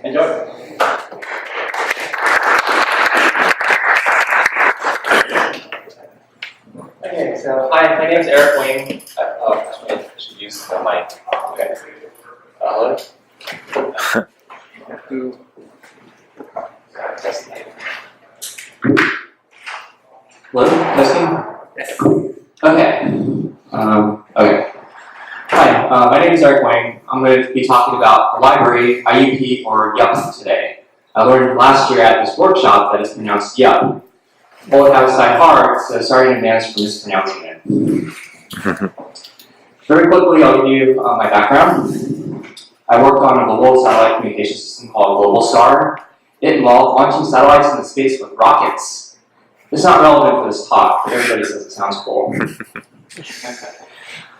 Enjoy. Okay, so hi, my name is Eric Wayne. I should use the mic. Okay. Hello. Hello, testing? Okay. Okay. Hi, my name is Eric Wayne. I'm going to be talking about the library, IUP, or YUP today. I learned last year at this workshop that it's pronounced YUP. Well, it has side hard, so sorry in advance for mispronouncing it. Very quickly, I'll give you my background. I worked on a global satellite communication system called Globalstar. It involved launching satellites into space with rockets. It's not relevant for this talk, but everybody says it sounds cool.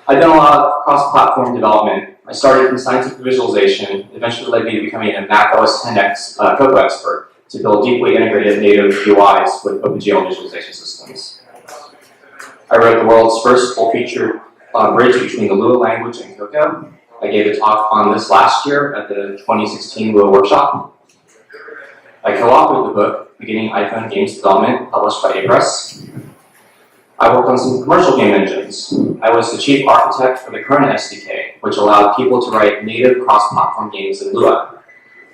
I've done a lot of cross-platform development. I started from scientific visualization, eventually led me to becoming a Mac OS X Cocoa expert to build deeply integrated native UIs with OpenGL visualization systems. I wrote the world's first full-featured bridge between the Lua language and Cocoa. I gave a talk on this last year at the 2016 Lua workshop. I co-authored the book, Beginning iPhone Games Development, published by A-Press. I worked on some commercial game engines. I was the chief architect for the current SDK, which allowed people to write native cross-platform games in Lua.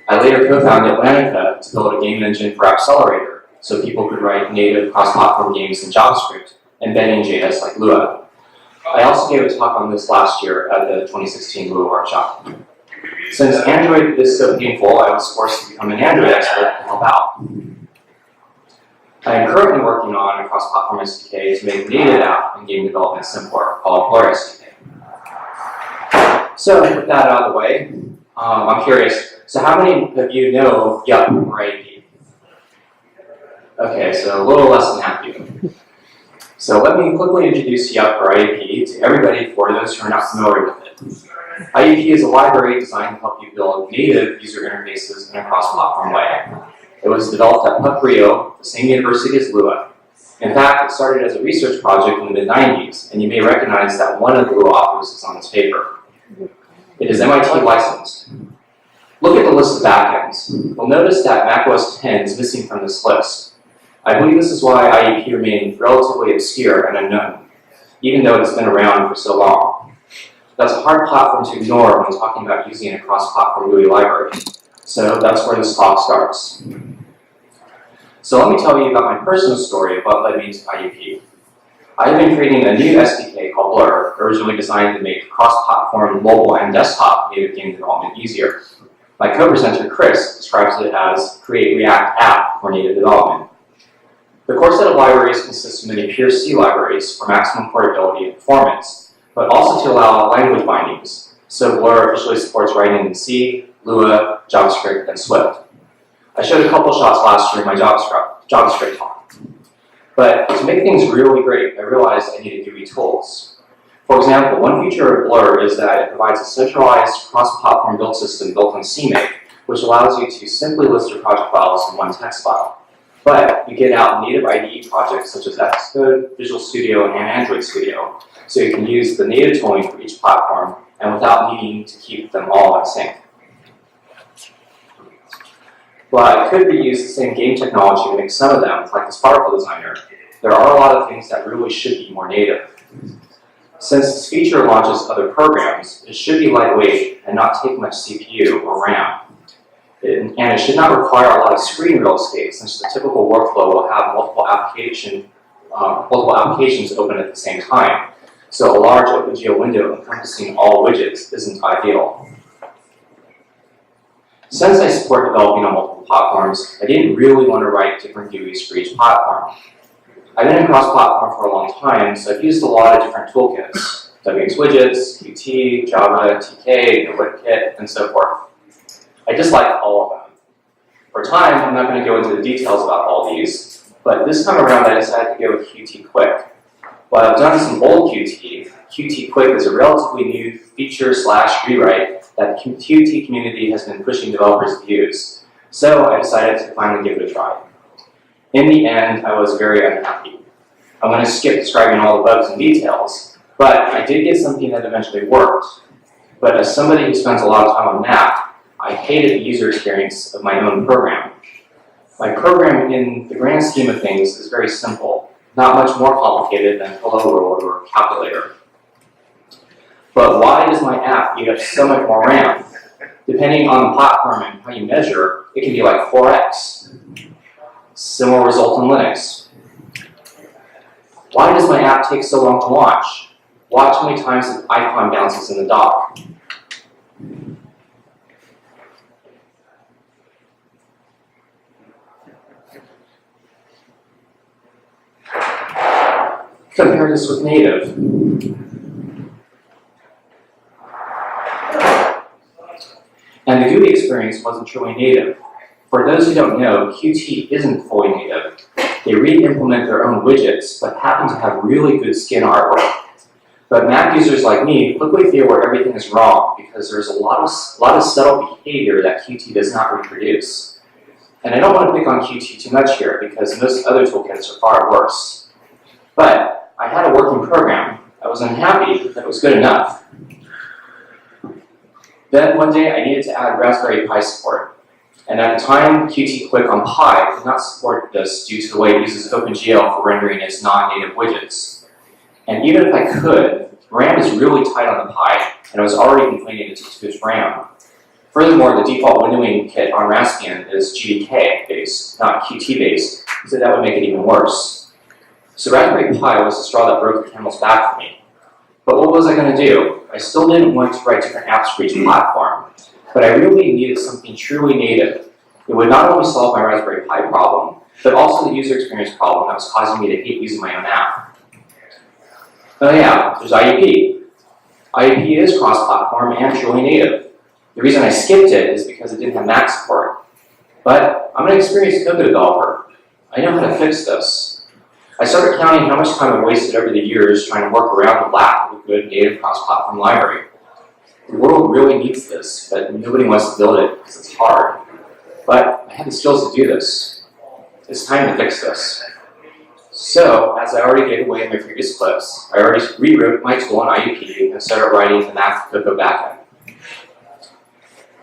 I later co-founded Atlantica to build a game engine for Accelerator, so people could write native cross-platform games in JavaScript, embedding JS like Lua. I also gave a talk on this last year at the 2016 Lua workshop. Since Android is so painful, I was forced to become an Android expert to help out. I am currently working on a cross-platform SDK to make native app and game development simpler called Blur SDK. So with that out of the way, I'm curious, so how many of you know YUP or IUP? Okay, so a little less than half of you. So let me quickly introduce YUP or IUP to everybody for those who are not familiar with it. IUP is a library designed to help you build native user interfaces in a cross-platform way. It was developed at PUC-Rio, the same university as Lua. In fact, it started as a research project in the mid-90s, and you may recognize that one of the Lua authors is on this paper. It is MIT licensed. Look at the list of backends. You'll notice that macOS 10 is missing from this list. I believe this is why IUP remained relatively obscure and unknown, even though it's been around for so long. That's a hard platform to ignore when talking about using a cross-platform GUI library. So that's where this talk starts. So let me tell you about my personal story of what led me to IUP. I have been creating a new SDK called Blur, originally designed to make cross-platform mobile and desktop native game development easier. My co-presenter, Chris, describes it as Create React App for native development. The core set of libraries consists of many pure C libraries for maximum portability and performance, but also to allow language bindings. So Blur officially supports writing in C, Lua, JavaScript, and Swift. I showed a couple shots last year in my JavaScript talk. But to make things really great, I realized I needed GUI tools. For example, one feature of Blur is that it provides a centralized cross-platform build system built on CMake, which allows you to simply list your project files in one text file. But you get out native IDE projects such as Xcode, Visual Studio, and Android Studio, so you can use the native tooling for each platform and without needing to keep them all in sync. While I could reuse the same game technology to make some of them, like the Sparkle Designer, there are a lot of things that really should be more native. Since this feature launches other programs, it should be lightweight and not take much CPU or RAM. And it should not require a lot of screen real estate, since the typical workflow will have multiple applications open at the same time. So a large OpenGL window encompassing all widgets isn't ideal. Since I support developing on multiple platforms, I didn't really want to write different GUIs for each platform. I've been in cross-platform for a long time, so I've used a lot of different toolkits: WX Widgets, Qt, Java, TK, WebKit, and so forth. I just like all of them. For time, I'm not going to go into the details about all these, but this time around I decided to go with Qt Quick. While I've done some old Qt, Qt Quick is a relatively new feature/rewrite that the Qt community has been pushing developers to use. So I decided to finally give it a try. In the end, I was very unhappy. I'm going to skip describing all the bugs and details, but I did get something that eventually worked. But as somebody who spends a lot of time on Mac, I I hated the user experience of my own program. My program, in the grand scheme of things, is very simple, not much more complicated than Hello World or Calculator. But why does my app eat up so much more RAM? Depending on the platform and how you measure, it can be like 4x. Similar result in Linux. Why does my app take so long to launch? Watch how many times the icon bounces in the dock. Compare this with native. And the GUI experience wasn't truly native. For those who don't know, Qt isn't fully native. They re-implement their own widgets, but happen to have really good skin artwork. But Mac users like me quickly feel where everything is wrong because there's a lot of subtle behavior that Qt does not reproduce. And I don't want to pick on Qt too much here because most other toolkits are far worse. But I had a working program. I was unhappy that it was good enough. Then one day I needed to add Raspberry Pi support. And at the time, Qt Click on Pi could not support this due to the way it uses OpenGL for rendering its non-native widgets. And even if I could, RAM is really tight on the Pi, and I was already complaining it took too much RAM. Furthermore, the default windowing kit on Raspbian is GDK-based, not Qt-based, so that would make it even worse. So Raspberry Pi was the straw that broke the camel's back for me. But what was I going to do? I still didn't want to write different apps for each platform, but I really needed something truly native. It would not only solve my Raspberry Pi problem, but also the user experience problem that was causing me to hate using my own app. Oh yeah, there's IUP. IUP is cross-platform and truly native. The reason I skipped it is because it didn't have Mac support. But I'm an experienced Cocoa developer. I know how to fix this. I started counting how much time I've wasted over the years trying to work around the lack of a good native cross-platform library. The world really needs this, but nobody wants to build it because it's hard. But I have the skills to do this. It's time to fix this. So, as I already gave away in my previous clips, I already rewrote my tool on IUP and started writing the Mac Cocoa backend.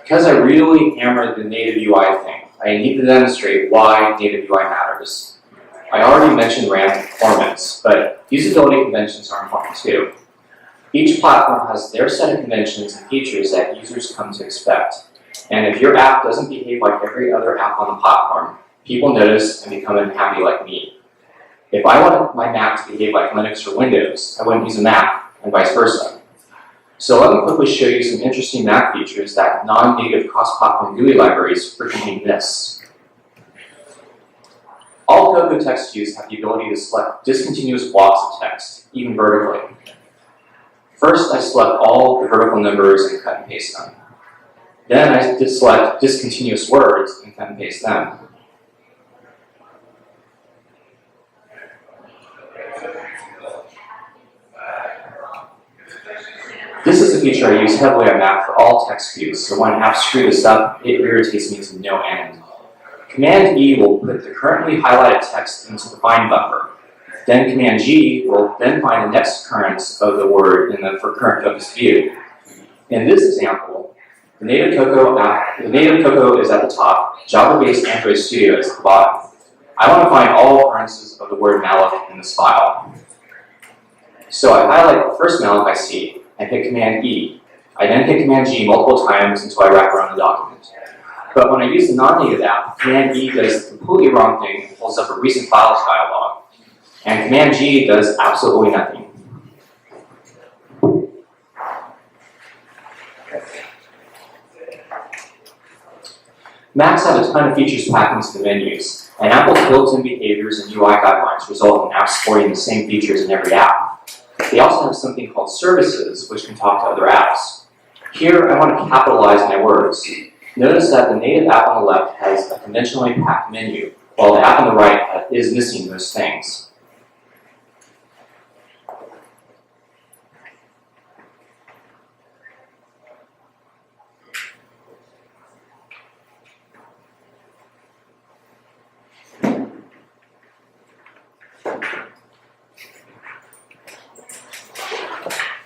Because I really hammered the native UI thing, I need to demonstrate why native UI matters. I already mentioned RAM performance, but usability conventions are important too. Each platform has their set of conventions and features that users come to expect. And if your app doesn't behave like every other app on the platform, people notice and become unhappy like me. If I wanted my Mac to behave like Linux or Windows, I wouldn't use a Mac, and vice versa. So let me quickly show you some interesting Mac features that non-native cross-platform GUI libraries frequently miss. All Cocoa text views have the ability to select discontinuous blocks of text, even vertically. First, I select all the vertical numbers and cut and paste them. Then I select discontinuous words and cut and paste them. This is a feature I use heavily on Mac for all text views, so when apps screw this up, it irritates me to no end. Command E will put the currently highlighted text into the find buffer. Then Command G will then find the next occurrence of the word in the for current focus view. In this example, the native Cocoa is at the top, Java-based Android Studio is at the bottom. I want to find all occurrences of the word malloc in this file. So I highlight the first malloc I see and hit Command E. I then hit Command G multiple times until I wrap around the document. But when I use the non-native app, Command E does the completely wrong thing and pulls up a recent files dialog. And Command G does absolutely nothing. Macs have a ton of features packed into the menus, and Apple's built-in behaviors and UI guidelines result in apps supporting the same features in every app. They also have something called services, which can talk to other apps. Here, I want to capitalize my words. Notice that the native app on the left has a conventionally packed menu, while the app on the right is missing those things.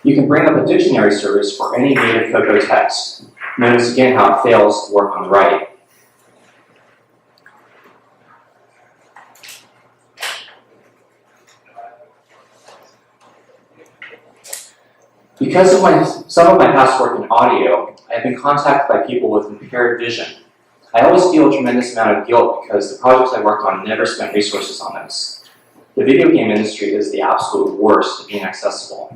You can bring up a dictionary service for any native Cocoa text. Notice again how it fails to work on the right. Because of some of my past work in audio, I have been contacted by people with impaired vision. I always feel a tremendous amount of guilt because the projects I worked on never spent resources on this. The video game industry is the absolute worst at being accessible.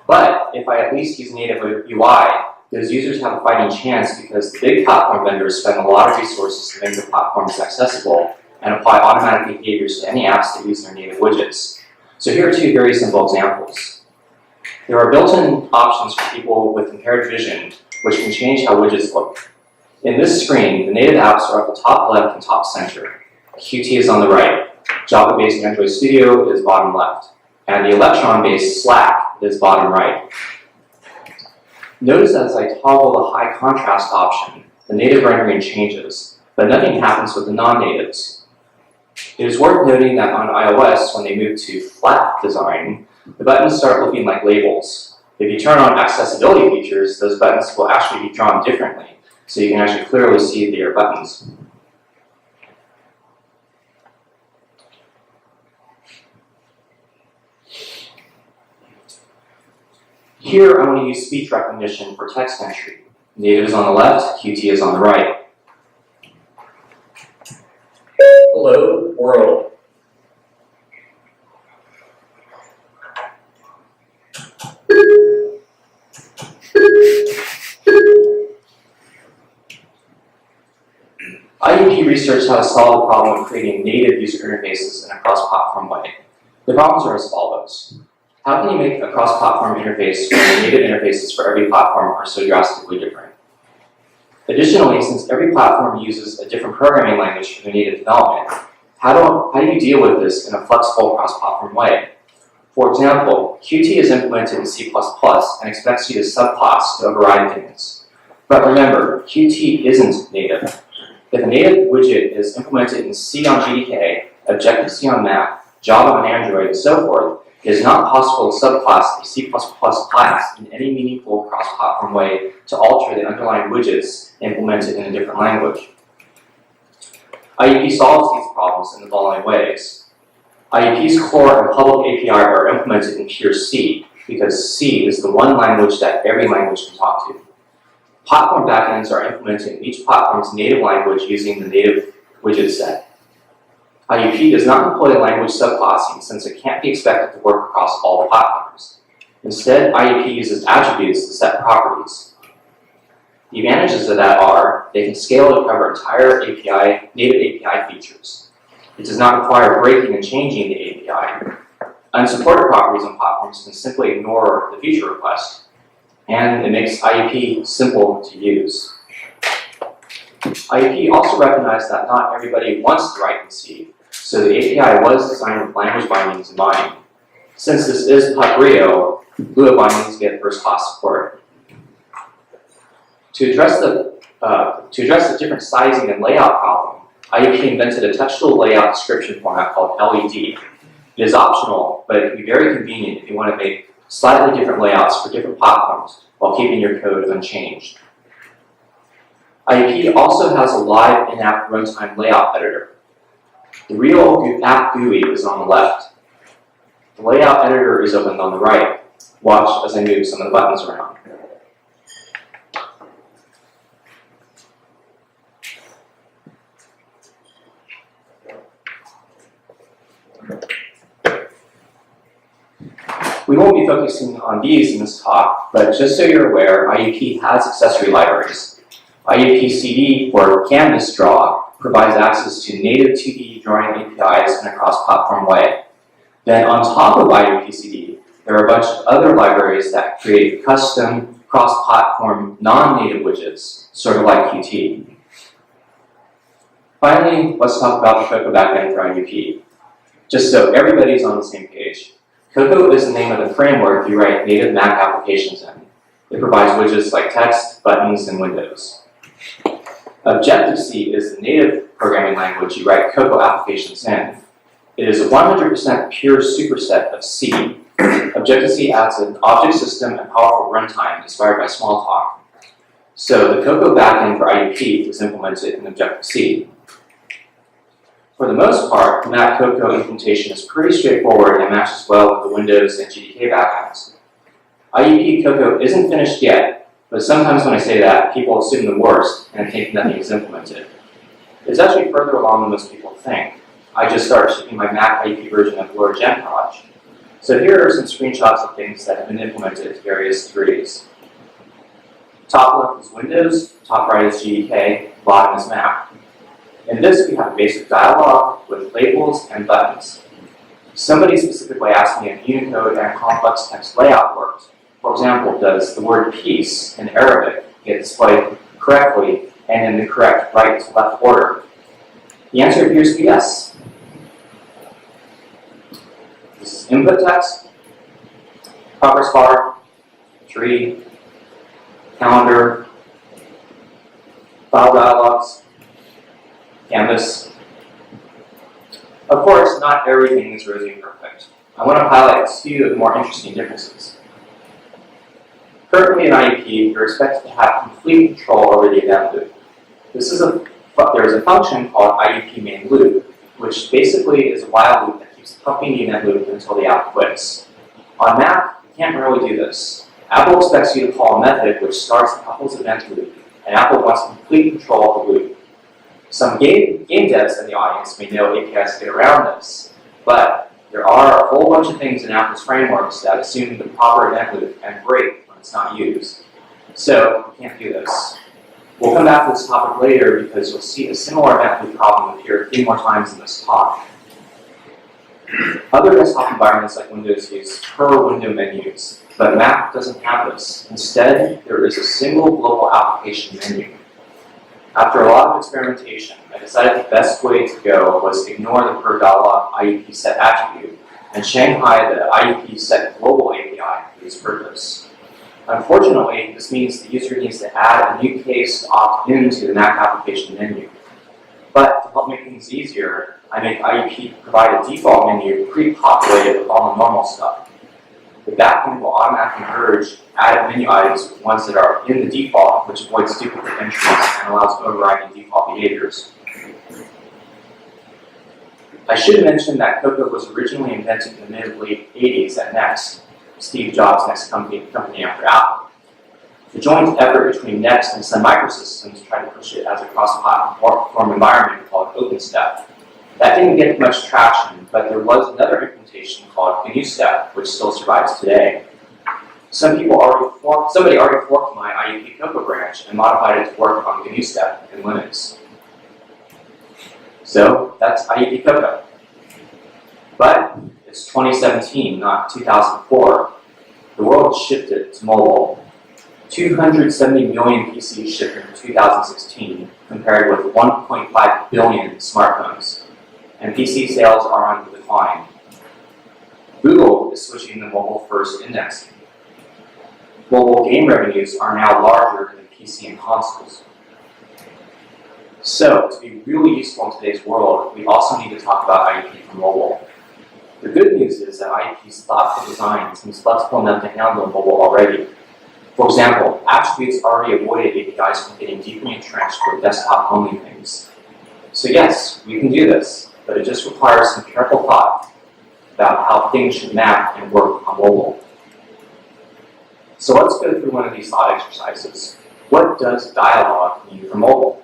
But if I at least use native UI, those users have a fighting chance because the big platform vendors spend a lot of resources to make their platforms accessible and apply automatic behaviors to any apps that use their native widgets. So here are two very simple examples. There are built-in options for people with impaired vision, which can change how widgets look. In this screen, the native apps are at the top left and top center. Qt is on the right. Java-based Android Studio is bottom left. And the Electron-based Slack is bottom right. Notice as I toggle the high contrast option, the native rendering changes, but nothing happens with the non-natives. It is worth noting that on iOS, when they move to flat design, the buttons start looking like labels. If you turn on accessibility features, those buttons will actually be drawn differently, so you can actually clearly see their buttons. Here, I want to use speech recognition for text entry. Native is on the left, Qt is on the right. Hello, world. IUP researched how to solve the problem of creating native user interfaces in a cross-platform way. The problems are as follows. How can you make a cross-platform interface when the native interfaces for every platform are so drastically different? Additionally, since every platform uses a different programming language for their native development, how do you deal with this in a flexible cross-platform way? For example, Qt is implemented in C++ and expects you to subclass to override things. But remember, Qt isn't native. If a native widget is implemented in C on GDK, Objective-C on Mac, Java on Android, and so forth, it is not possible to subclass a C++ class in any meaningful cross-platform way to alter the underlying widgets implemented in a different language. IUP solves these problems in the following ways. IUP's core and public API are implemented in pure C, because C is the one language that every language can talk to. Platform backends are implemented in each platform's native language using the native widget set. IUP does not employ language subclassing since it can't be expected to work across all the platforms. Instead, IUP uses attributes to set properties. The advantages of that are they can scale to cover entire native API features. It does not require breaking and changing the API. Unsupported properties on platforms can simply ignore the feature request. And it makes IUP simple to use. IUP also recognized that not everybody wants to write in C, so the API was designed with language bindings in mind. Since this is PUC-Rio, Lua bindings get first-class support. To address the different sizing and layout problem, IUP invented a textual layout description format called LED. It is optional, but it can be very convenient if you want to make slightly different layouts for different platforms while keeping your code unchanged. IUP also has a live in-app runtime layout editor. The real app GUI is on the left. The layout editor is opened on the right. Watch as I move some of the buttons around. We won't be focusing on these in this talk, but just so you're aware, IUP has accessory libraries. IUP CD, or Canvas Draw, provides access to native 2D drawing APIs in a cross-platform way. Then on top of IUP CD, there are a bunch of other libraries that create custom cross-platform non-native widgets, sort of like Qt. Finally, let's talk about the Cocoa backend for IUP. Just so everybody's on the same page. Cocoa is the name of the framework you write native Mac applications in. It provides widgets like text, buttons, and windows. Objective-C is the native programming language you write Cocoa applications in. It is a 100% pure superset of C. Objective-C adds an object system and powerful runtime inspired by Smalltalk. So the Cocoa backend for IUP was implemented in Objective-C. For the most part, the Mac Cocoa implementation is pretty straightforward and matches well with the Windows and GDK backends. IUP Cocoa isn't finished yet, but sometimes when I say that, people assume the worst and think nothing is implemented. It's actually further along than most people think. I just started shipping my Mac IUP version of lower gen project. So here are some screenshots of things that have been implemented to various degrees. Top left is Windows, top right is GDK, bottom is Mac. In this, we have a basic dialog with labels and buttons. Somebody specifically asked me if Unicode and complex text layout worked. For example, does the word peace in Arabic get displayed correctly and in the correct right to left order? The answer appears to be yes. This is input text, progress bar, tree, calendar, file dialogues, canvas. Of course, not everything is rosy and perfect. I want to highlight a few of the more interesting differences. Currently in IUP, you're expected to have complete control over the event loop. There is a function called IUP main loop, which basically is a while loop that keeps pumping the event loop until the app quits. On Mac, you can't really do this. Apple expects you to call a method which starts Apple's event loop, and Apple wants complete control of the loop. Some game devs in the audience may know APIs to get around this, but there are a whole bunch of things in Apple's frameworks that assume the proper event loop and break when it's not used. So you can't do this. We'll come back to this topic later because you'll see a similar event loop problem appear 3 more times in this talk. Other desktop environments like Windows use per window menus, but Mac doesn't have this. Instead, there is a single global application menu. After a lot of experimentation, I decided the best way to go was ignore the per dialog IUP set attribute and Shanghai the IUP set global API for this purpose. Unfortunately, this means the user needs to add a new case to opt into the Mac application menu. But to help make things easier, I make IUP provide a default menu pre-populated with all the normal stuff. The backend will automatically merge added menu items with ones that are in the default, which avoids duplicate entries and allows overriding default behaviors. I should mention that Cocoa was originally invented in the mid-late 80s at Next, Steve Jobs' next company after Apple. The joint effort between Next and Sun Microsystems tried to push it as a cross-platform environment called OpenStep. That didn't get much traction, but there was another implementation called GNU-Step, which still survives today. Somebody already forked my IUP Cocoa branch and modified it to work on GNU-Step in Linux. So that's IUP Cocoa. But it's 2017, not 2004. The world shifted to mobile. 270 million PCs shipped in 2016, compared with 1.5 billion smartphones. And PC sales are on the decline. Google is switching to mobile-first indexing. Mobile game revenues are now larger than PC and consoles. So, to be really useful in today's world, we also need to talk about IUP for mobile. The good news is that IUP's thoughtful design seems flexible enough to handle mobile already. For example, attributes already avoided APIs from getting deeply entrenched with desktop-only things. So yes, we can do this, but it just requires some careful thought about how things should map and work on mobile. So let's go through one of these thought exercises. What does dialog mean for mobile?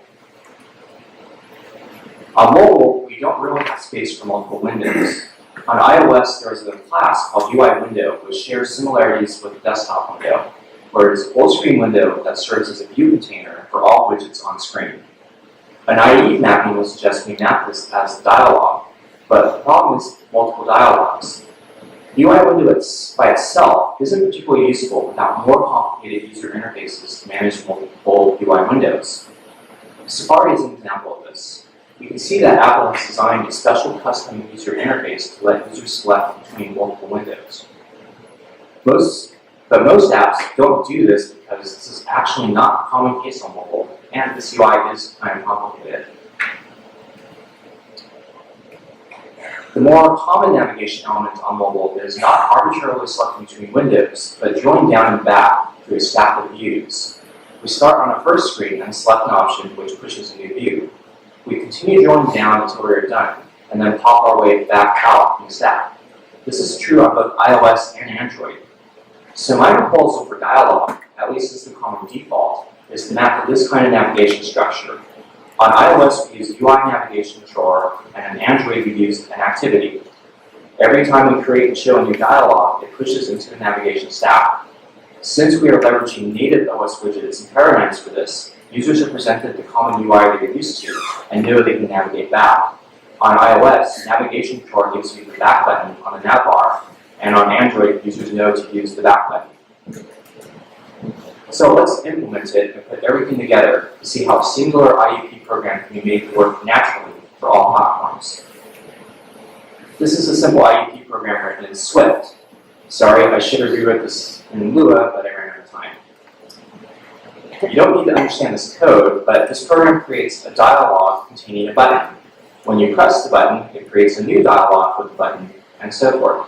On mobile, we don't really have space for multiple windows. On iOS, there is a class called UI window, which shares similarities with the desktop window, where it is a full-screen window that serves as a view container for all widgets on screen. A naive mapping will suggest we map this as dialog, but the problem is multiple dialogs. The UI window by itself isn't particularly useful without more complicated user interfaces to manage multiple UI windows. Safari is an example of this. You can see that Apple has designed a special custom user interface to let users select between multiple windows. Most apps don't do this because this is actually not a common case on mobile, and this UI is kind of complicated. The more common navigation element on mobile is not arbitrarily selecting between windows, but drilling down and back through a stack of views. We start on a first screen and select an option which pushes a new view. We continue drilling down until we are done, and then pop our way back out in the stack. This is true on both iOS and Android. So my proposal for dialog, at least as the common default, is to map to this kind of navigation structure. On iOS, we use UI navigation drawer, and on Android, we use an activity. Every time we create and show a new dialog, it pushes into the navigation stack. Since we are leveraging native OS widgets and paradigms for this, users are presented the common UI they're used to and know they can navigate back. On iOS, navigation drawer gives you the back button on the nav bar, and on Android, users know to use the back button. So let's implement it and put everything together to see how a singular IUP program can be made to work naturally for all platforms. This is a simple IUP program written in Swift. Sorry, I should have rewrote this in Lua, but I ran out of time. You don't need to understand this code, but this program creates a dialog containing a button. When you press the button, it creates a new dialog with the button, and so forth.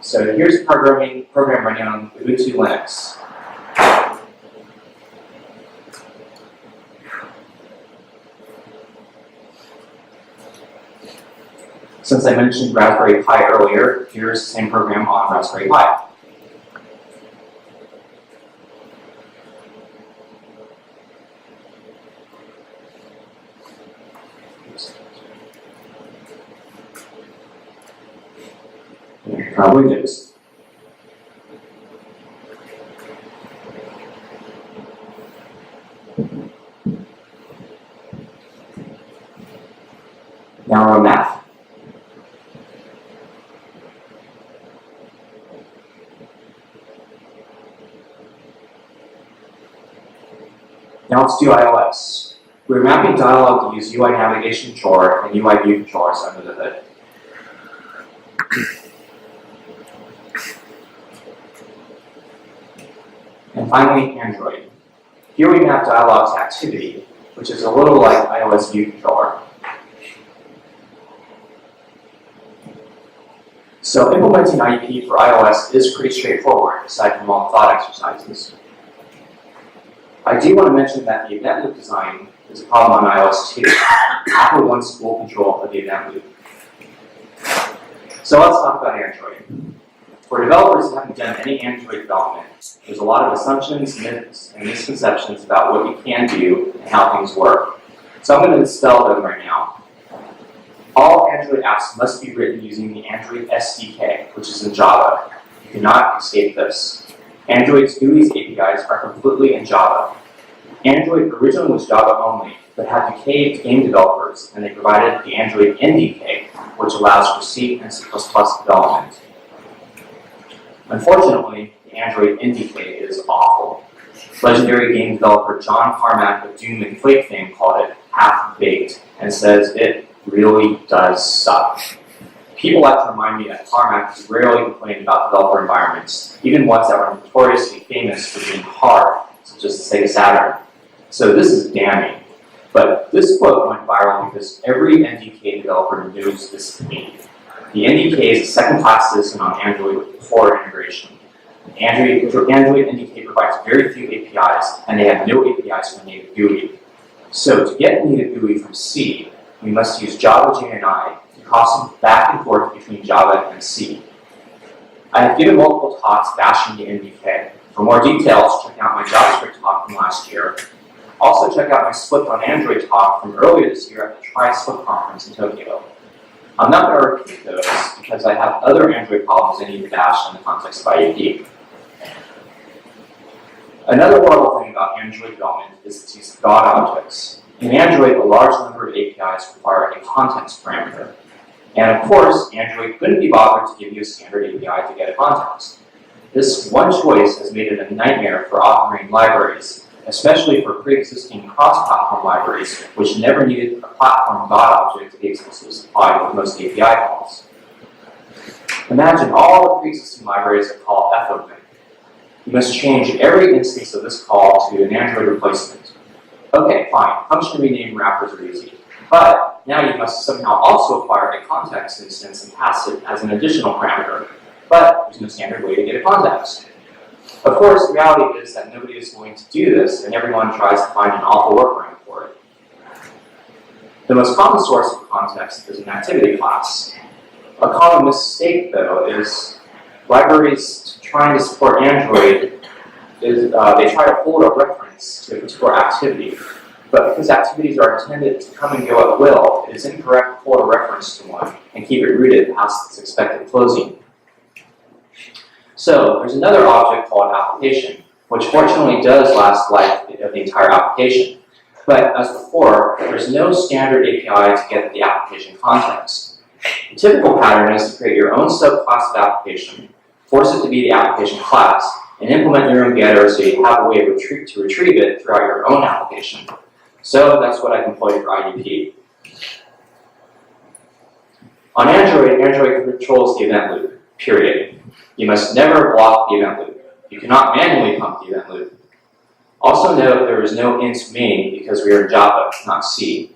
So here's a program running on Ubuntu Linux. Since I mentioned Raspberry Pi earlier, here's the same program on Raspberry Pi. Widgets. Now we're on math. Now let's do iOS. We're mapping dialog to use UI navigation drawer and UI view controllers under the hood. And finally, Android. Here we map dialog to activity, which is a little like iOS view controller. So implementing IUP for iOS is pretty straightforward, aside from all the thought exercises. I do want to mention that the event loop design is a problem on iOS too. Apple wants full control of the event loop. So let's talk about Android. For developers who haven't done any Android development, there's a lot of assumptions, myths, and misconceptions about what you can do and how things work. So I'm going to dispel them right now. All Android apps must be written using the Android SDK, which is in Java. You cannot escape this. Android's GUI's APIs are completely in Java. Android originally was Java only, but had decayed to game developers, and they provided the Android NDK, which allows for C and C++ development. Unfortunately, the Android NDK is awful. Legendary game developer John Carmack of Doom and Quake fame called it half-baked, and says it really does suck. People like to remind me that Carmack has rarely complained about developer environments, even ones that were notoriously famous for being hard, such as the Sega Saturn. So this is damning. But this quote went viral because every NDK developer knows this theme. The NDK is a second-class citizen on Android with poor integration. Android NDK provides very few APIs, and they have no APIs for native GUI. So to get native GUI from C, we must use Java JNI to cross back and forth between Java and C. I have given multiple talks bashing the NDK. For more details, check out my JavaScript talk from last year. Also check out my Swift on Android talk from earlier this year at the Tri-Swift conference in Tokyo. I'm not going to repeat those because I have other Android problems I need to bash in the context of IUP. Another horrible thing about Android development is its use of God objects. In Android, a large number of APIs require a context parameter. And of course, Android couldn't be bothered to give you a standard API to get a context. This one choice has made it a nightmare for authoring libraries, especially for pre-existing cross-platform libraries, which never needed a platform God object to be explicitly supplied with most API calls. Imagine all the pre-existing libraries that call fopen. You must change every instance of this call to an Android replacement. Okay, fine, function rename wrappers are easy. But now you must somehow also acquire a context instance and pass it as an additional parameter. But there's no standard way to get a context. Of course, the reality is that nobody is going to do this, and everyone tries to find an awful workaround for it. The most common source of context is an activity class. A common mistake, though, is libraries trying to support Android is they try to hold a reference to a particular activity. But because activities are intended to come and go at will, it is incorrect to hold a reference to one and keep it rooted past its expected closing. So there's another object called application, which fortunately does last the life of the entire application. But as before, there's no standard API to get the application context. The typical pattern is to create your own subclass of application, force it to be the application class, and implement your own getter so you have a way to retrieve it throughout your own application. So that's what I've employed for IUP. On Android, Android controls the event loop, period. You must never block the event loop. You cannot manually pump the event loop. Also note there is no int main because we are in Java, not C.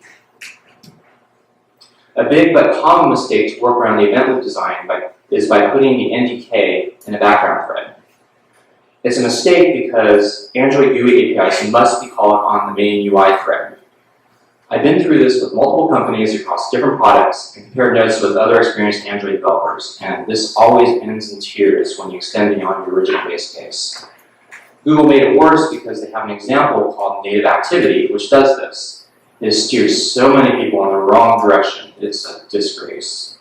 A big but common mistake to work around the event loop design is by putting the NDK in a background thread. It's a mistake because Android GUI APIs must be called on the main UI thread. I've been through this with multiple companies across different products and compared notes with other experienced Android developers, and this always ends in tears when you extend beyond your original base case. Google made it worse because they have an example called native activity, which does this. It steers so many people in the wrong direction, it's a disgrace.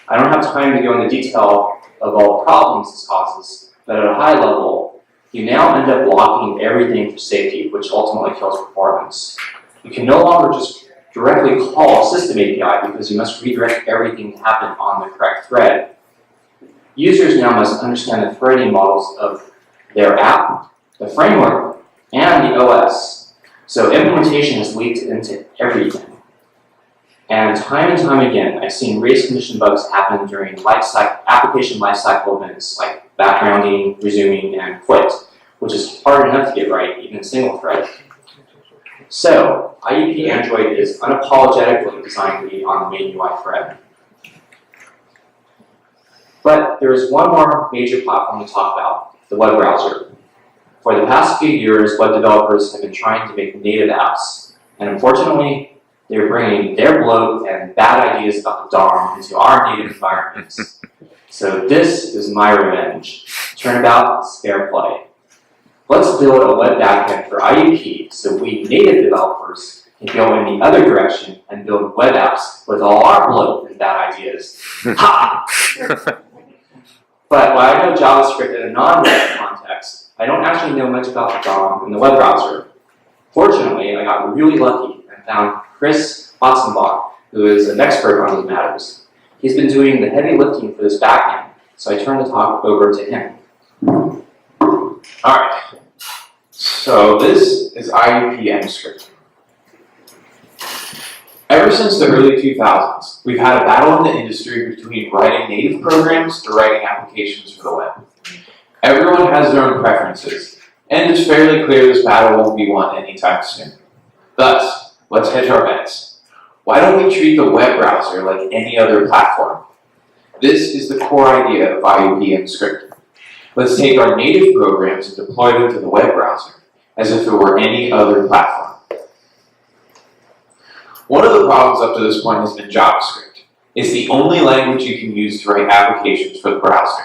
I don't have time to go into detail of all the problems this causes, but at a high level, you now end up blocking everything for safety, which ultimately kills performance. You can no longer just directly call a system API because you must redirect everything to happen on the correct thread. Users now must understand the threading models of their app, the framework, and the OS. So implementation is leaked into everything. And time again, I've seen race condition bugs happen during application lifecycle events like backgrounding, resuming, and quit, which is hard enough to get right, even in single thread. So, IUP Android is unapologetically designed to be on the main UI thread. But there is one more major platform to talk about, the web browser. For the past few years, web developers have been trying to make native apps, and unfortunately, they're bringing their bloat and bad ideas about the DOM into our native environments. So this is my revenge. Turnabout is fair play. Let's build a web backend for IUP so we native developers can go in the other direction and build web apps with all our bloat and bad ideas. Ha! But while I know JavaScript in a non-web context, I don't actually know much about the DOM in the web browser. Fortunately, I got really lucky and found Matzenbach, who is an expert on these matters. He's been doing the heavy lifting for this backend, so I turn the talk over to him. Alright, so this is IUP Emscripten. Ever since the early 2000s, we've had a battle in the industry between writing native programs or writing applications for the web. Everyone has their own preferences, and it's fairly clear this battle won't be won anytime soon. Thus, let's hedge our bets. Why don't we treat the web browser like any other platform? This is the core idea of IUP Emscripten. Let's take our native programs and deploy them to the web browser, as if it were any other platform. One of the problems up to this point has been JavaScript. It's the only language you can use to write applications for the browser.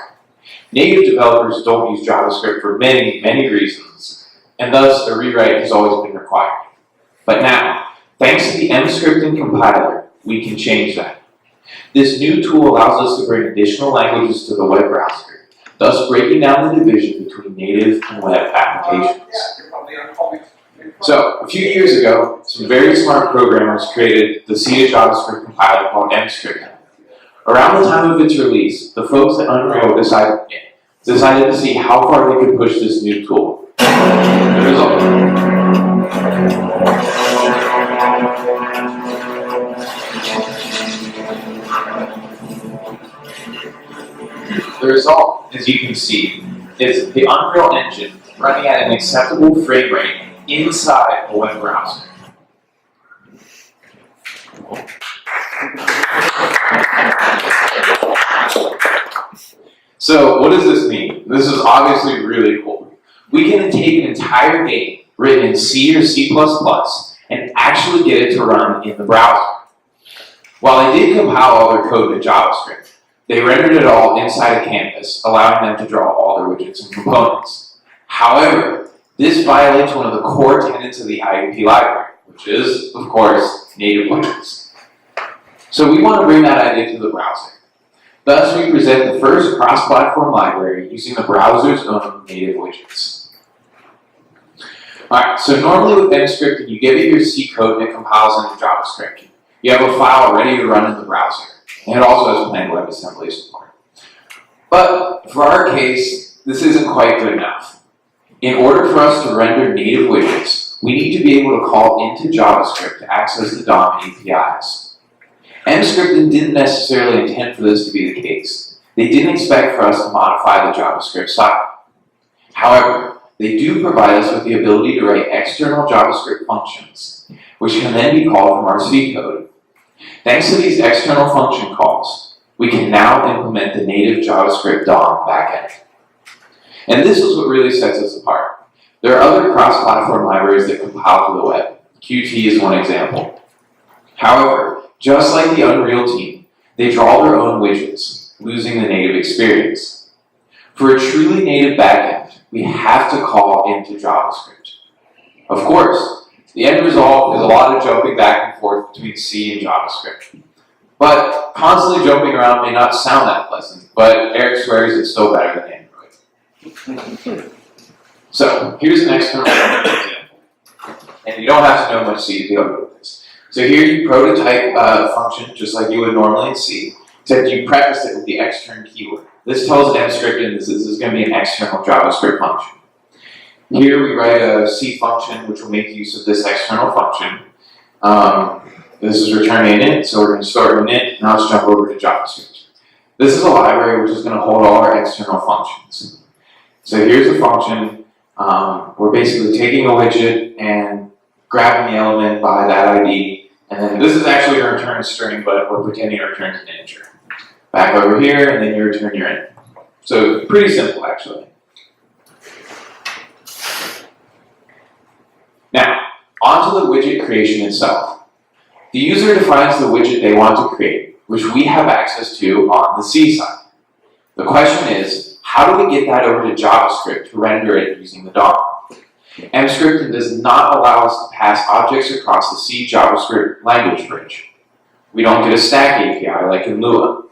Native developers don't use JavaScript for many reasons, and thus a rewrite has always been required. But now, thanks to the Emscripten compiler, we can change that. This new tool allows us to bring additional languages to the web browser, thus breaking down the division between native and web applications. So, a few years ago, some very smart programmers created the C to JavaScript compiler called Emscripten. Around the time of its release, the folks at Unreal decided to see how far they could push this new tool. The result, as you can see, is the Unreal Engine running at an acceptable frame rate inside a web browser. So what does this mean? This is obviously really cool. we can take an entire game written in C or C++ and actually get it to run in the browser. While they did compile all their code to JavaScript, they rendered it all inside a canvas, allowing them to draw all their widgets and components. However, this violates one of the core tenets of the IUP library, which is, of course, native widgets. So we want to bring that idea to the browser. Thus, we present the first cross-platform library using the browser's own native widgets. Alright, so normally with Emscripten, you give it your C code and it compiles into JavaScript. You have a file ready to run in the browser, and it also has planned WebAssembly support. But for our case, this isn't quite good enough. In order for us to render native widgets, we need to be able to call into JavaScript to access the DOM APIs. Emscripten didn't necessarily intend for this to be the case. They didn't expect for us to modify the JavaScript side. However, they do provide us with the ability to write external JavaScript functions, which can then be called from our C code. Thanks to these external function calls, we can now implement the native JavaScript DOM backend. And this is what really sets us apart. There are other cross-platform libraries that compile to the web. Qt is one example. However, just like the Unreal team, they draw their own widgets, losing the native experience. For a truly native backend, we have to call into JavaScript. Of course, the end result is a lot of jumping back and forth between C and JavaScript. But constantly jumping around may not sound that pleasant, but Eric swears it's still better than Android. So, here's an external example. And you don't have to know much C to be able to do this. So here you prototype a function just like you would normally in C, except you preface it with the extern keyword. This tells Emscripten this is going to be an external JavaScript function. Here we write a C function which will make use of this external function. This is returning init, so we're going to start an init. Now let's jump over to JavaScript. This is a library which is going to hold all our external functions. So here's the function. We're basically taking a widget and grabbing the element by that ID, and then this is actually going to return a string, but we're pretending it returns an integer. Back over here, and then you return your init. So pretty simple, actually. Now, onto the widget creation itself. The user defines the widget they want to create, which we have access to on the C side. The question is, how do we get that over to JavaScript to render it using the DOM? Emscripten does not allow us to pass objects across the C JavaScript language bridge. We don't get a stack API like in Lua.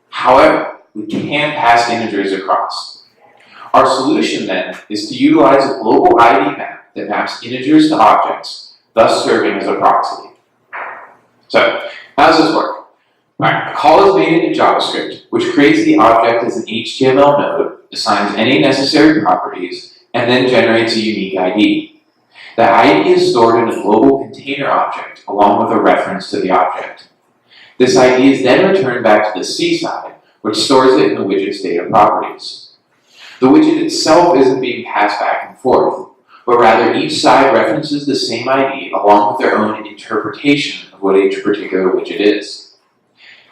However, we can pass integers across. Our solution then is to utilize a global ID map that maps integers to objects, thus serving as a proxy. So, how does this work? Alright, a call is made into JavaScript, which creates the object as an HTML node, assigns any necessary properties, and then generates a unique ID. The ID is stored in a global container object, along with a reference to the object. This ID is then returned back to the C side, which stores it in the widget's data properties. The widget itself isn't being passed back and forth, but rather each side references the same ID along with their own interpretation of what each particular widget is.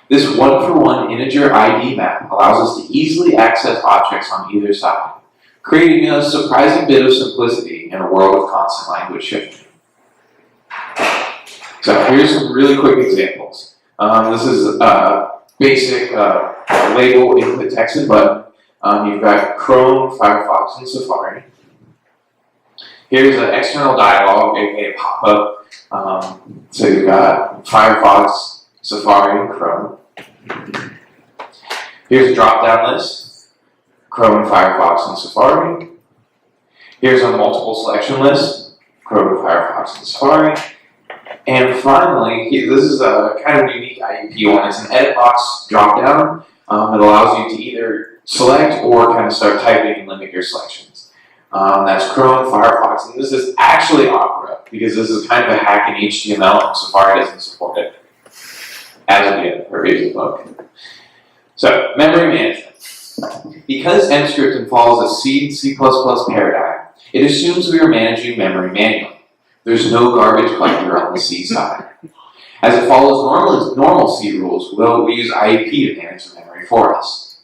This one-for-one integer ID map allows us to easily access objects on either side, creating a surprising bit of simplicity in a world of constant language shifting. So here's some really quick examples. This is a basic label input text and button. You've got Chrome, Firefox, and Safari. Here's an external dialog, aka pop-up. So you've got Firefox, Safari, and Chrome. Here's a drop-down list, Chrome, Firefox, and Safari. Here's a multiple selection list, Chrome, Firefox, and Safari. And finally, this is a kind of unique IUP one. It's an edit box drop-down. It allows you to either select or kind of start typing and limit your selections. That's Chrome, Firefox, and this is actually Opera, because this is kind of a hack in HTML, and Safari doesn't support it. As of yet, or is book. So, memory management. Because Emscripten follows a C and C++ paradigm, it assumes we are managing memory manually. There's no garbage collector on the C side. As it follows normal C rules, we use IUP to manage the memory for us.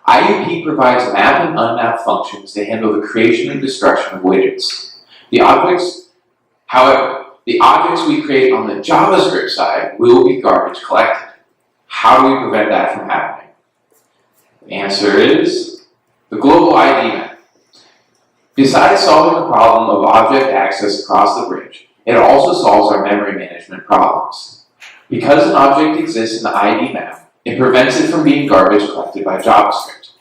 IUP provides map and unmap functions to handle the creation and destruction of widgets. However, the objects we create on the JavaScript side will be garbage collected. How do we prevent that from happening? The answer is the global ID map. Besides solving the problem of object access across the bridge, it also solves our memory management problems. Because an object exists in the ID map, it prevents it from being garbage collected by JavaScript.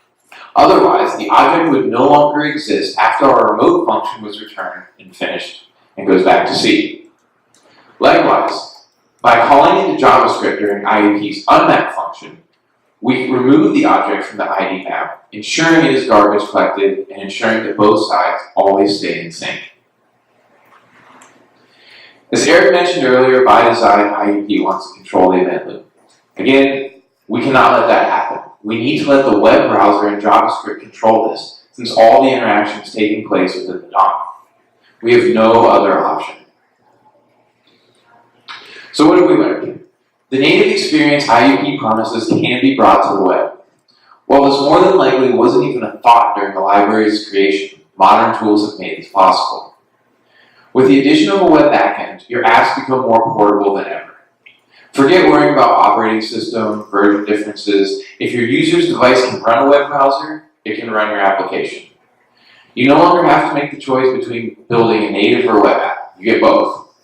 Otherwise, the object would no longer exist after our remote function was returned and finished and goes back to C. Likewise, by calling into JavaScript during IUP's unmap function, we remove the object from the ID map, ensuring it is garbage collected and ensuring that both sides always stay in sync. As Eric mentioned earlier, by design, IUP wants to control the event loop. Again, we cannot let that happen. We need to let the web browser and JavaScript control this, since all the interaction is taking place within the DOM. We have no other option. So what have we learned? The native experience IUP promises can be brought to the web. While this more than likely wasn't even a thought during the library's creation, modern tools have made this possible. With the addition of a web backend, your apps become more portable than ever. Forget worrying about operating system, version differences. If your user's device can run a web browser, it can run your application. You no longer have to make the choice between building a native or web app. You get both.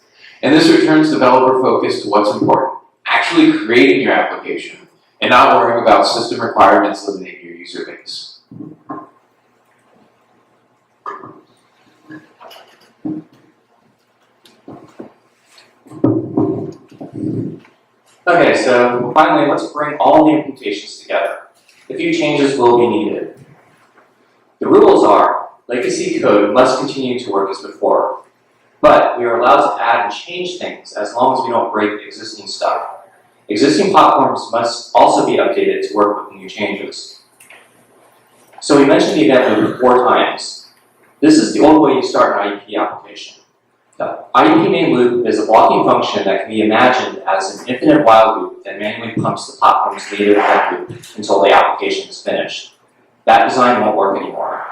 And this returns developer focus to what's important, actually creating your application, and not worrying about system requirements limiting your user base. Okay, so finally, let's bring all the implementations together. A few changes will be needed. The rules are, legacy code must continue to work as before, but we are allowed to add and change things as long as we don't break existing stuff. Existing platforms must also be updated to work with the new changes. So we mentioned the event loop 4 times. This is the old way you start an IUP application. The IUP main loop is a blocking function that can be imagined as an infinite while loop that manually pumps the platform's native event loop until the application is finished. That design won't work anymore.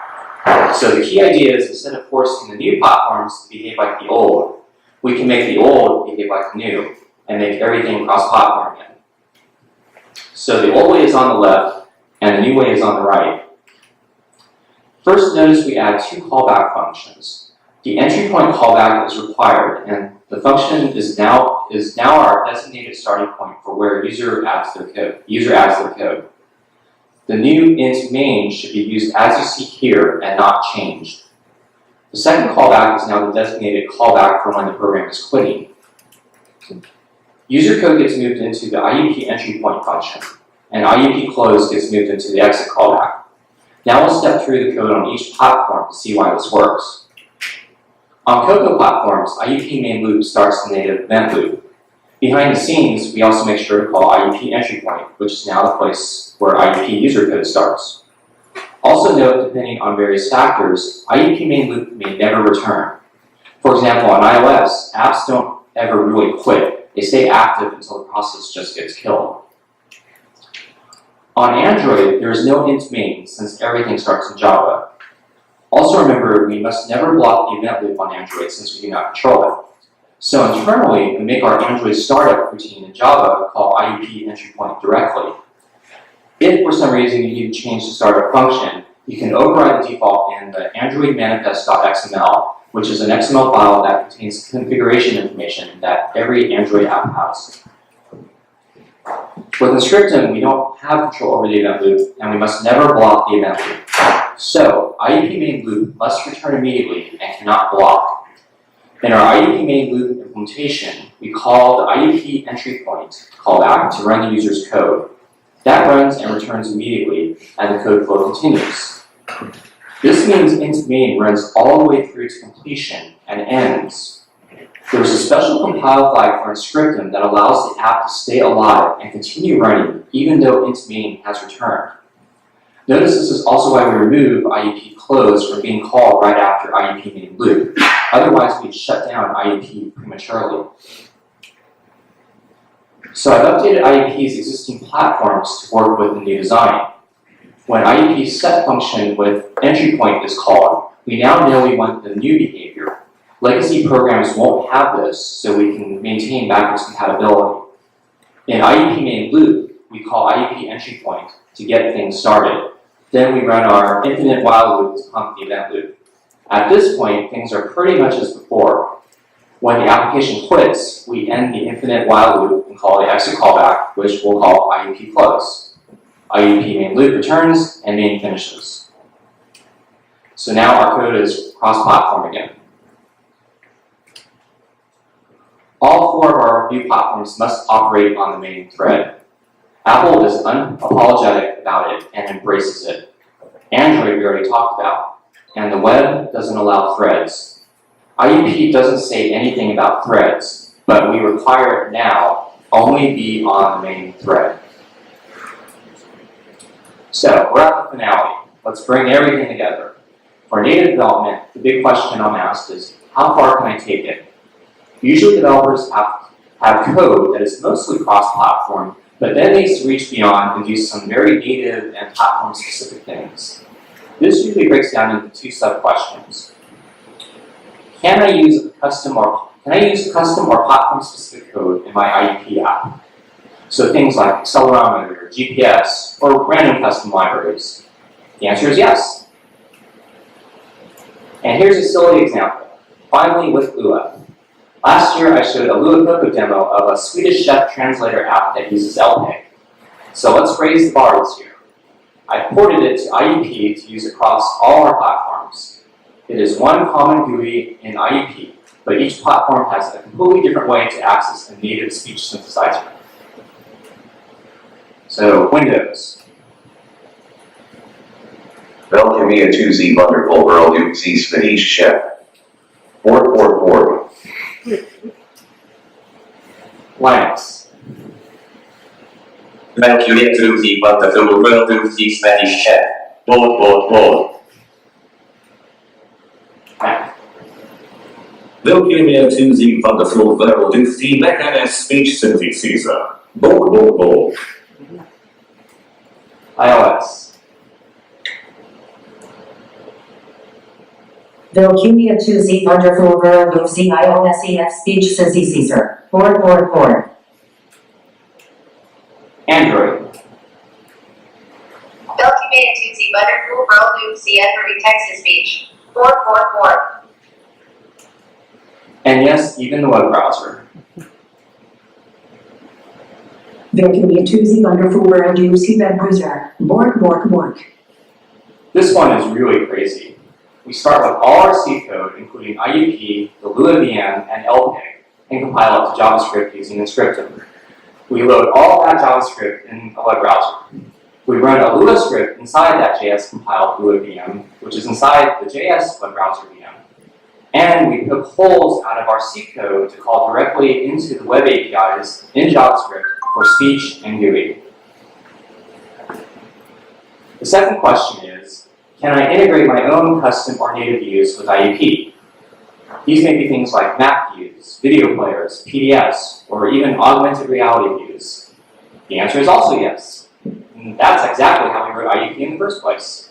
So the key idea is, instead of forcing the new platforms to behave like the old, we can make the old behave like the new and make everything cross-platform again. So the old way is on the left and the new way is on the right. First, notice we add 2 callback functions. The entry point callback is required, and the function is now our designated starting point for where user adds their code. The new int main should be used as you see here and not changed. The second callback is now the designated callback for when the program is quitting. User code gets moved into the IUP entry point function, and IUP close gets moved into the exit callback. Now we'll step through the code on each platform to see why this works. On Cocoa platforms, IUP main loop starts the native event loop. Behind the scenes, we also make sure to call IUP entry point, which is now the place where IUP user code starts. Also note, depending on various factors, IUP main loop may never return. For example, on iOS, apps don't ever really quit. They stay active until the process just gets killed. On Android, there is no int main since everything starts in Java. Also remember, we must never block the event loop on Android since we do not control it. So internally, we make our Android startup routine in Java call IUP entry point directly. If for some reason you need to change the startup function, you can override the default in the Android manifest.xml, which is an XML file that contains configuration information that every Android app has. With Emscripten, we don't have control over the event loop, and we must never block the event loop. So, IUP main loop must return immediately and cannot block. In our IUP main loop implementation, we call the IUP entry point callback to run the user's code. That runs and returns immediately, and the code flow continues. This means int main runs all the way through to completion and ends. There is a special compile flag for Emscripten that allows the app to stay alive and continue running even though int main has returned. Notice this is also why we remove IUP close from being called right after IUP main loop. Otherwise, we'd shut down IUP prematurely. So I've updated IUP's existing platforms to work with the new design. When IUP set function with entry point is called, we now know we want the new behavior. Legacy programs won't have this, so we can maintain backwards compatibility. In IUP main loop, we call IUP entry point to get things started. Then we run our infinite while loop to pump the event loop. At this point, things are pretty much as before. When the application quits, we end the infinite while loop and call the exit callback, which we'll call IUP close. IUP main loop returns and main finishes. So now our code is cross-platform again. All 4 of our new platforms must operate on the main thread. Apple is unapologetic about it and embraces it. Android we already talked about. And the web doesn't allow threads. IUP doesn't say anything about threads, but we require it now only be on the main thread. So we're at the finale. Let's bring everything together. For native development, the big question I'm asked is, how far can I take it? Usually developers have code that is mostly cross-platform, but then needs to reach beyond and do some very native and platform-specific things. This usually breaks down into 2 sub-questions. Can I use custom or platform-specific code in my IUP app? So things like accelerometer, GPS, or random custom libraries. The answer is yes. And here's a silly example, finally with Lua. Last year, I showed a Lua Coco demo of a Swedish chef translator app that uses LPEG. So let's raise the bar this year. I ported it to IUP to use across all our platforms. It is one common GUI in IUP, but each platform has a completely different way to access a native speech synthesizer. So, Windows. Welkom hier to the wonderful world of the Swedish chef. Or. Linux. Welkom hier to the wonderful world of the Swedish chef. Or. Mac. Welkom hier to the wonderful world of the backend speech synthesizer. Or. iOS. Welkom hier to the wonderful world of the iOS speech synthesizer. Or. Android. Welkom here to the wonderful world of the Android text-to-speech. Or. And yes, even the web browser. Welkom hier to the wonderful world of the web browser. Bork. This one is really crazy. We start with all our C code, including IUP, the Lua VM, and LPEG, and compile it to JavaScript using Emscripten. We load all that JavaScript in a web browser. We run a Lua script inside that JS compiled Lua VM, which is inside the JS web browser VM. And we poke holes out of our C code to call directly into the web APIs in JavaScript for speech and GUI. The second question is, can I integrate my own custom or native views with IUP? These may be things like map views, video players, PDFs, or even augmented reality views. The answer is also yes. And that's exactly how we wrote IUP in the first place.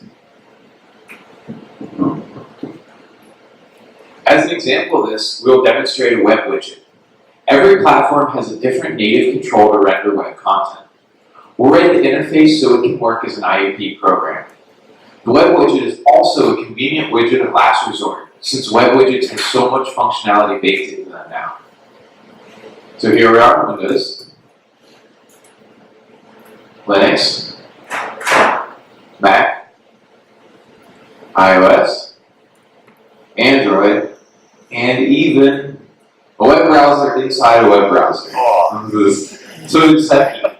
As an example of this, we'll demonstrate a web widget. Every platform has a different native control to render web content. We'll write the interface so it can work as an IUP program. The web widget is also a convenient widget of last resort, since web widgets have so much functionality baked into them now. So here we are, Windows, Linux, Mac, iOS, Android, and even a web browser inside a web browser. So inception.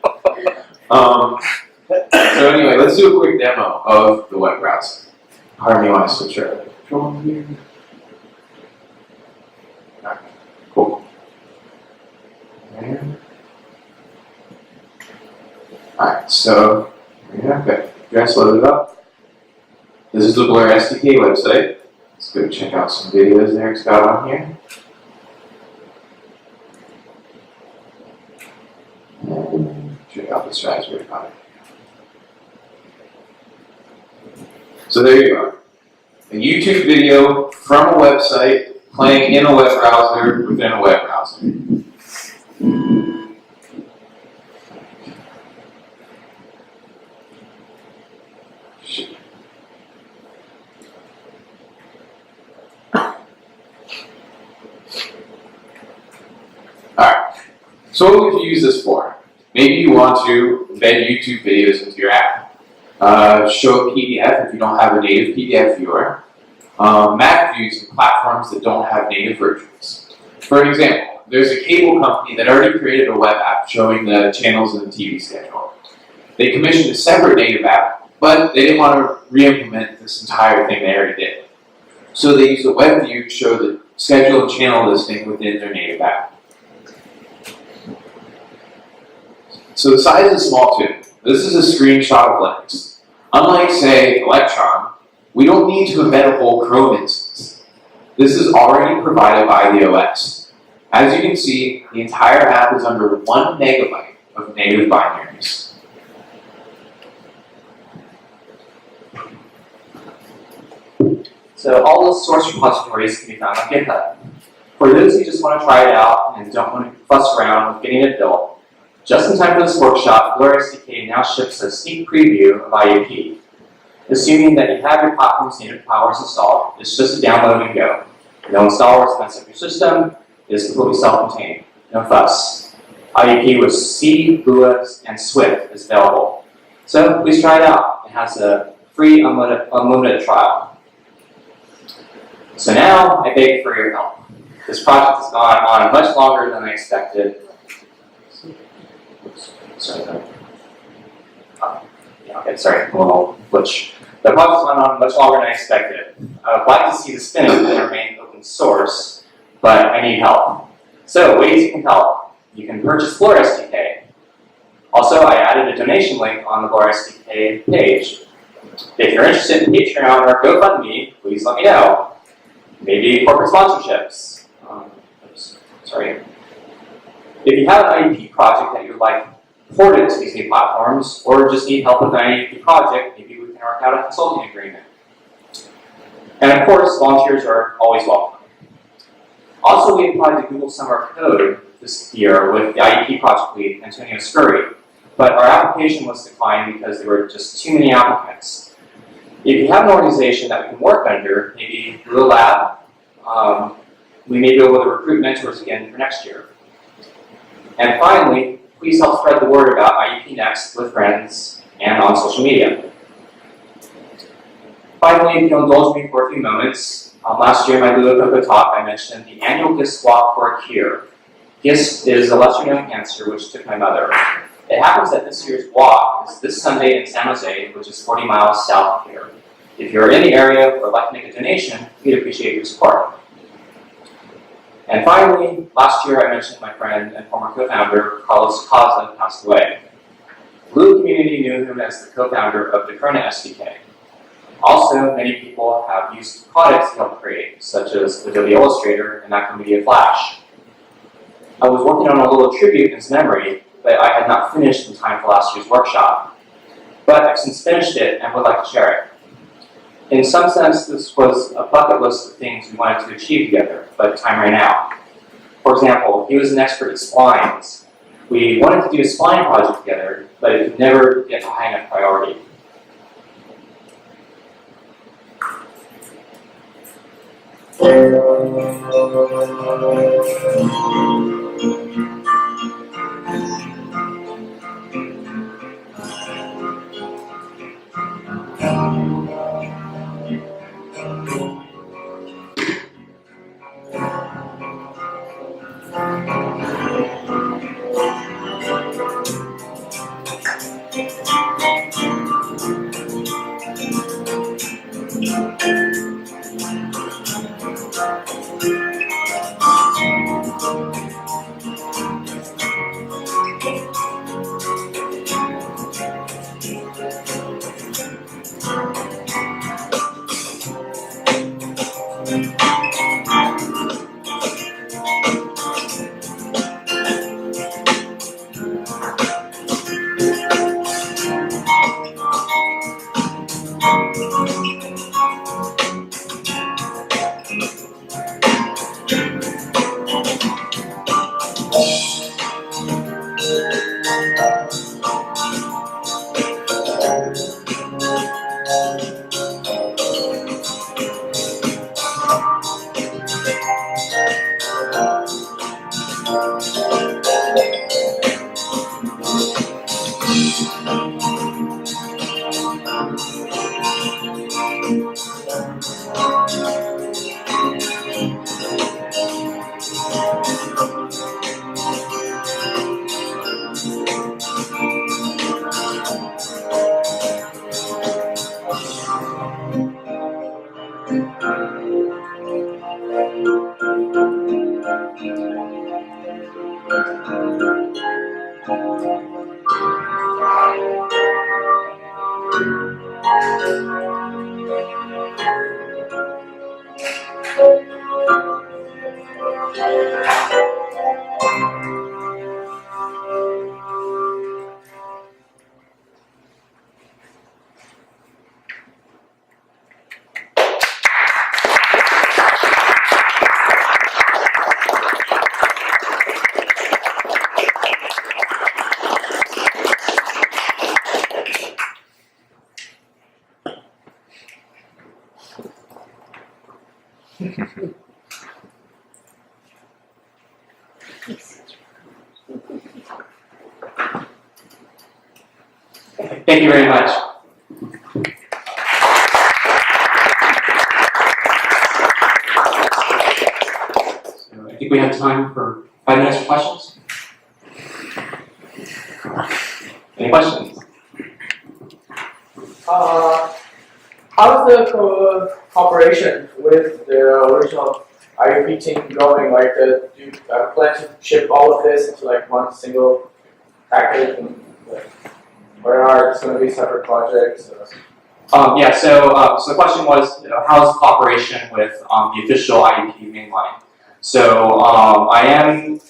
So anyway, let's do a quick demo of the web browser. Pardon me, want to switch our control here. Alright, cool. Alright, so okay, address loaded up. This is the Blur SDK website. Let's go check out some videos there it's got on here. And check out this Raspberry Pi. So there you are. A YouTube video from a website playing in a web browser within a web browser. Alright, so what would you use this for? Maybe you want to embed YouTube videos into your app. Show a PDF if you don't have a native PDF viewer. Mac views and platforms that don't have native versions. For example, there's a cable company that already created a web app showing the channels in the TV schedule. They commissioned a separate native app, but they didn't want to re-implement this entire thing they already did. So they used a web view to show the schedule and channel listing within their native app. So the size is small too. This is a screenshot of Linux. Unlike, say, Electron, we don't need to embed a whole Chrome instance. This is already provided by the OS. As you can see, the entire app is under 1 megabyte of native binaries. So all those source repositories can be found on GitHub. For those who just want to try it out and don't want to fuss around with getting it built, just in time for this workshop, Blur SDK now ships a sneak preview of IUP. Assuming that you have your platform's native powers installed, it's just a download and go. No install or spins up your system, it is completely self-contained. No fuss. IUP with C, Lua, and Swift is available. So please try it out. It has a free unlimited trial. So now I beg for your help. This project has gone on much longer than I expected. Sorry. Sorry, a little glitch. The project's gone on much longer than I expected. I would like to see the spin-off that remain open source, but I need help. So, ways you can help. You can purchase Blur SDK. Also, I added a donation link on the Blur SDK page. If you're interested in Patreon or GoFundMe, please let me know. Maybe corporate sponsorships. Sorry. If you have an IUP project that you would like ported to these new platforms, or just need help with an IUP project, maybe we can work out a consulting agreement. And of course, volunteers are always welcome. Also, we applied to Google Summer of Code this year with the IUP project lead, Antonio Scurry, but our application was declined because there were just too many applicants. If you have an organization that we can work under, maybe Blue Lab, we may be able to recruit mentors again for next year. And finally, please help spread the word about IUP Next with friends and on social media. Finally, if you'll indulge me for a few moments, last year in my Lua Cocoa talk, I mentioned the annual GIST walk for a cure. GIST is a lesser-known cancer which took my mother. It happens that this year's walk is this Sunday in San Jose, which is 40 miles south of here. If you're in the area or would like to make a donation, we'd appreciate your support. And finally, last year I mentioned my friend and former co-founder, Carlos Caza, passed away. The Lua community knew him as the co-founder of the Corona SDK. Also, many people have used products to help create, such as Adobe Illustrator and Macromedia Flash. I was working on a little tribute in his memory, but I had not finished in time for last year's workshop. But I've since finished it and would like to share it. In some sense, this was a bucket list of things we wanted to achieve together, but time ran out. For example, he was an expert at splines. We wanted to do a spline project together, but it could never get a high enough priority. Thank you very much. So I think we have time for 5 minutes for questions. Any questions? How's the cooperation with the original IUP team going? Like, do you plan to ship all of this into like one single package, and, or are it going to be separate projects? Yeah, so the question was, how's cooperation with the official IUP mainline? So I am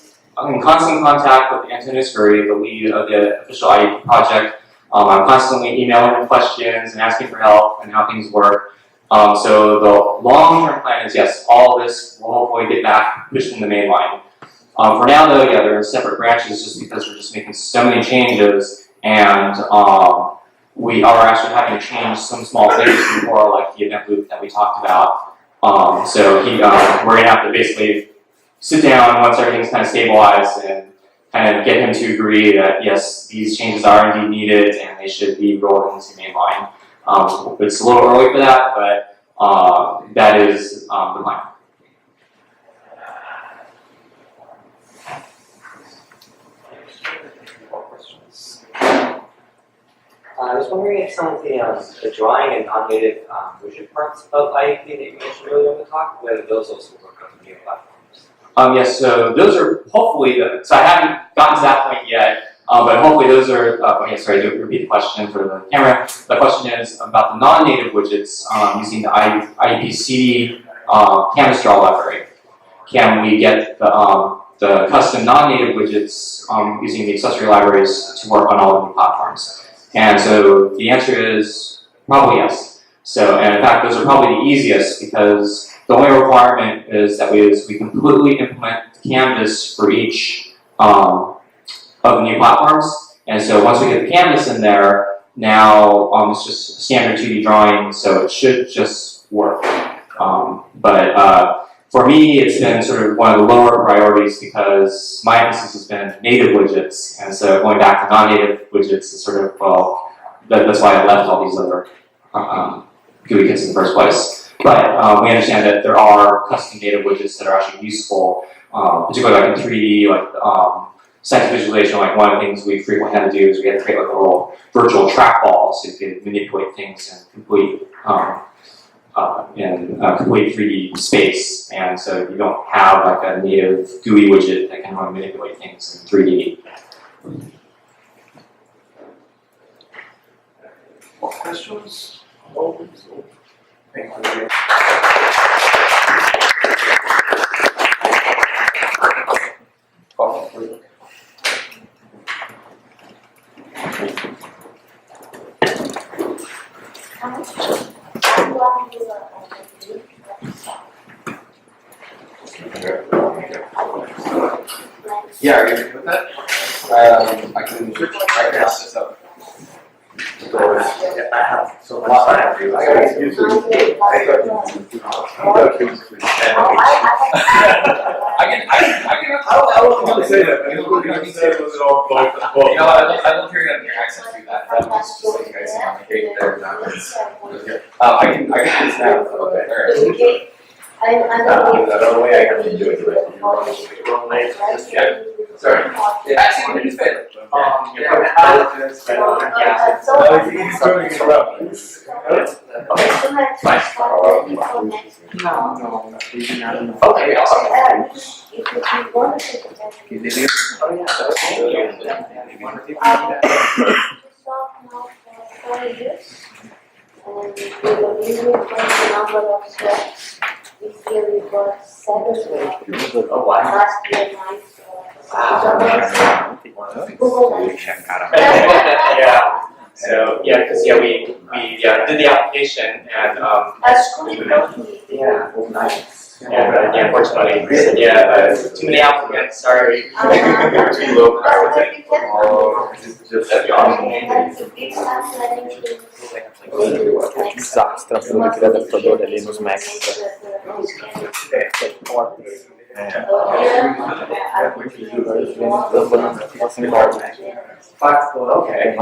in constant contact with Antonis Gurry, the lead of the official IUP project. I'm constantly emailing him questions and asking for help and how things work. So the long-term plan is, yes, all this will hopefully get back pushed in the mainline. For now, though, yeah, they're in separate branches just because we're just making so many changes, and we are actually having to change some small things before, like the event loop that we talked about. So we're going to have to basically sit down once everything's kind of stabilized and kind of get him to agree that, yes, these changes are indeed needed and they should be rolled into mainline. It's a little early for that, but that is the plan. I was wondering if some of the drawing and non-native widget parts of IUP that you mentioned earlier in the talk, whether those also work on the new platforms. Yes, so those are hopefully so I haven't gotten to that point yet, but hopefully those are, sorry, to repeat the question for the camera. The question is about the non-native widgets using the IUP CD canvas draw library. Can we get the custom non-native widgets using the accessory libraries to work on all the new platforms? And so the answer is probably yes. So, and in fact, those are probably the easiest because the only requirement is that we completely implement the canvas for each of the new platforms. And so once we get the canvas in there, now it's just a standard 2D drawing, so it should just work. But for me, it's been sort of one of the lower priorities because my emphasis has been native widgets. And so going back to non-native widgets is sort of, well, that's why I left all these other GUI kits in the first place. But we understand that there are custom native widgets that are actually useful, particularly like in 3D, like site visualization. Like one of the things we frequently had to do is we had to create like a little virtual trackball so you could manipulate things in complete complete 3D space. And so you don't have like a native GUI widget that can really manipulate things in 3D. More questions? Thank you. Yeah, are you okay with that? I can ask this up. So a lot I have to do. I gotta use it. I wasn't gonna say that, but what you said was it all going for the book. You know, I love hearing your accent through that. That was just like you guys on the cake there. I can do this now. Okay, alright. That other way, I have to do it. Yeah. Sorry. Actually, it's fair. He's turning it around. Okay, awesome. This year we got 7 swaps. Oh, wow. Last year 9 swaps. Yeah. So yeah, because we did the application and Yeah. and unfortunately we said too many applicants. Sorry. Too low. That'd be awesome. Exastra pure che l'adattatore lì non smette. Okay.